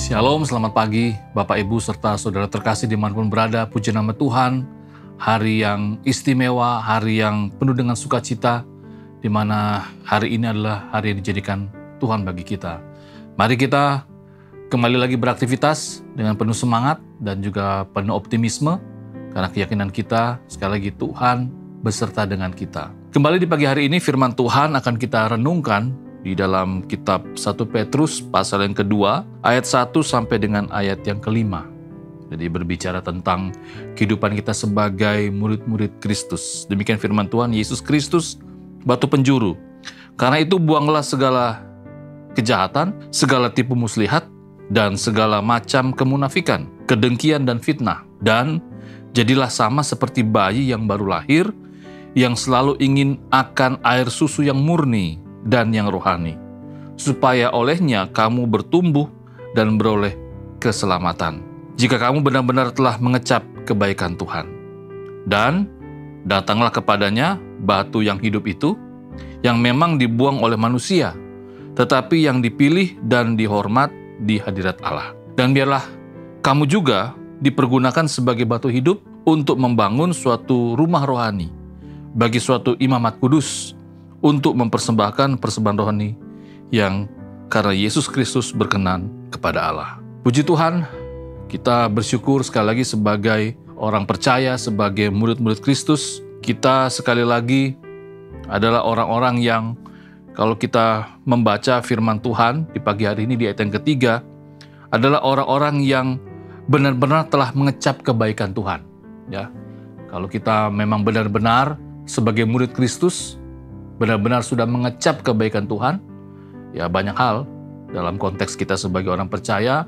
Shalom, selamat pagi Bapak Ibu serta saudara terkasih dimanapun berada. Puji nama Tuhan, hari yang istimewa, hari yang penuh dengan sukacita, di mana hari ini adalah hari yang dijadikan Tuhan bagi kita. Mari kita kembali lagi beraktivitas dengan penuh semangat dan juga penuh optimisme, karena keyakinan kita sekali lagi Tuhan beserta dengan kita. Kembali di pagi hari ini firman Tuhan akan kita renungkan di dalam kitab 1 Petrus pasal yang kedua, ayat 1 sampai dengan ayat yang kelima. Jadi berbicara tentang kehidupan kita sebagai murid-murid Kristus. Demikian firman Tuhan, Yesus Kristus, batu penjuru. Karena itu buanglah segala kejahatan, segala tipu muslihat, dan segala macam kemunafikan, kedengkian dan fitnah. Dan jadilah sama seperti bayi yang baru lahir, yang selalu ingin akan air susu yang murni dan yang rohani, supaya olehnya kamu bertumbuh dan beroleh keselamatan, jika kamu benar-benar telah mengecap kebaikan Tuhan. Dan datanglah kepadanya batu yang hidup itu, yang memang dibuang oleh manusia, tetapi yang dipilih dan dihormat di hadirat Allah. Dan biarlah kamu juga dipergunakan sebagai batu hidup untuk membangun suatu rumah rohani, bagi suatu imamat kudus, untuk mempersembahkan persembahan rohani yang karena Yesus Kristus berkenan kepada Allah. Puji Tuhan, kita bersyukur sekali lagi sebagai orang percaya, sebagai murid-murid Kristus, kita sekali lagi adalah orang-orang yang kalau kita membaca firman Tuhan di pagi hari ini di ayat yang ketiga, adalah orang-orang yang benar-benar telah mengecap kebaikan Tuhan. Ya, kalau kita memang benar-benar sebagai murid Kristus, benar-benar sudah mengecap kebaikan Tuhan, ya banyak hal dalam konteks kita sebagai orang percaya,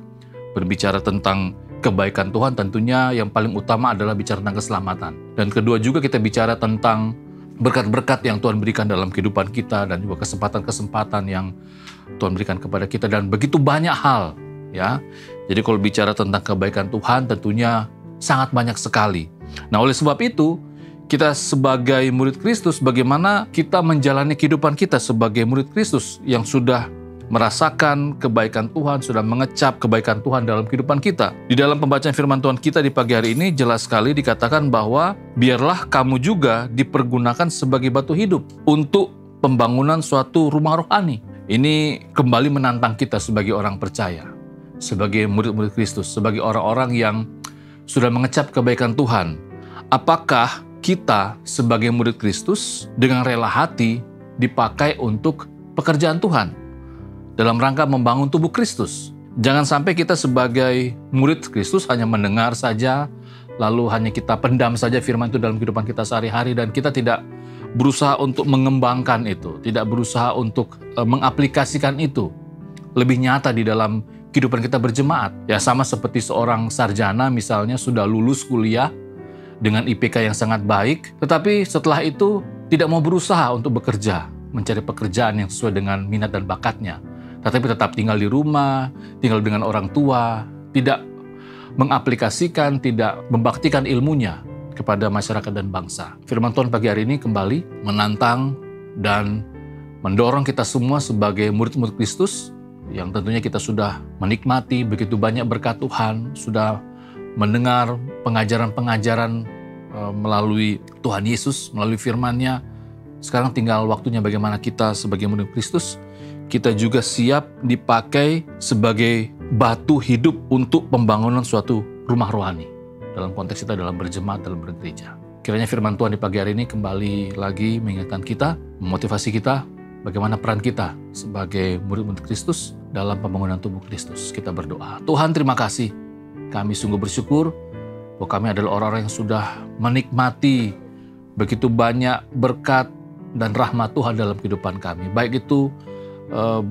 berbicara tentang kebaikan Tuhan tentunya yang paling utama adalah bicara tentang keselamatan. Dan kedua juga kita bicara tentang berkat-berkat yang Tuhan berikan dalam kehidupan kita dan juga kesempatan-kesempatan yang Tuhan berikan kepada kita dan begitu banyak hal, ya. Jadi kalau bicara tentang kebaikan Tuhan tentunya sangat banyak sekali. Nah, oleh sebab itu kita sebagai murid Kristus, bagaimana kita menjalani kehidupan kita sebagai murid Kristus yang sudah merasakan kebaikan Tuhan, sudah mengecap kebaikan Tuhan dalam kehidupan kita. Di dalam pembacaan firman Tuhan kita di pagi hari ini jelas sekali dikatakan bahwa biarlah kamu juga dipergunakan sebagai batu hidup untuk pembangunan suatu rumah rohani. Ini kembali menantang kita sebagai orang percaya, sebagai murid-murid Kristus, sebagai orang-orang yang sudah mengecap kebaikan Tuhan. Apakah kita sebagai murid Kristus dengan rela hati dipakai untuk pekerjaan Tuhan dalam rangka membangun tubuh Kristus? Jangan sampai kita sebagai murid Kristus hanya mendengar saja, lalu hanya kita pendam saja firman itu dalam kehidupan kita sehari-hari dan kita tidak berusaha untuk mengembangkan itu, tidak berusaha untuk mengaplikasikan itu lebih nyata di dalam kehidupan kita berjemaat. Ya, sama seperti seorang sarjana misalnya sudah lulus kuliah dengan IPK yang sangat baik, tetapi setelah itu tidak mau berusaha untuk bekerja, mencari pekerjaan yang sesuai dengan minat dan bakatnya, tetapi tetap tinggal di rumah, tinggal dengan orang tua, tidak mengaplikasikan, tidak membaktikan ilmunya kepada masyarakat dan bangsa. Firman Tuhan pagi hari ini kembali menantang dan mendorong kita semua sebagai murid-murid Kristus, yang tentunya kita sudah menikmati begitu banyak berkat Tuhan, sudah mendengar pengajaran-pengajaran melalui Tuhan Yesus, melalui firman-Nya. Sekarang tinggal waktunya bagaimana kita sebagai murid Kristus, kita juga siap dipakai sebagai batu hidup untuk pembangunan suatu rumah rohani. Dalam konteks kita dalam berjemaat, dalam bergereja. Kiranya firman Tuhan di pagi hari ini kembali lagi mengingatkan kita, memotivasi kita, bagaimana peran kita sebagai murid-murid Kristus dalam pembangunan tubuh Kristus. Kita berdoa. Tuhan, terima kasih. Kami sungguh bersyukur bahwa kami adalah orang-orang yang sudah menikmati begitu banyak berkat dan rahmat Tuhan dalam kehidupan kami. Baik itu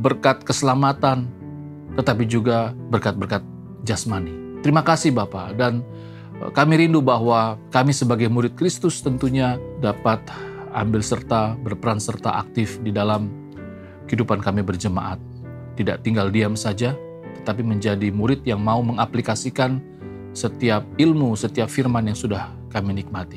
berkat keselamatan, tetapi juga berkat-berkat jasmani. Terima kasih Bapa, dan kami rindu bahwa kami sebagai murid Kristus tentunya dapat ambil serta, berperan serta aktif di dalam kehidupan kami berjemaat. Tidak tinggal diam saja, tetapi menjadi murid yang mau mengaplikasikan setiap ilmu, setiap firman yang sudah kami nikmati.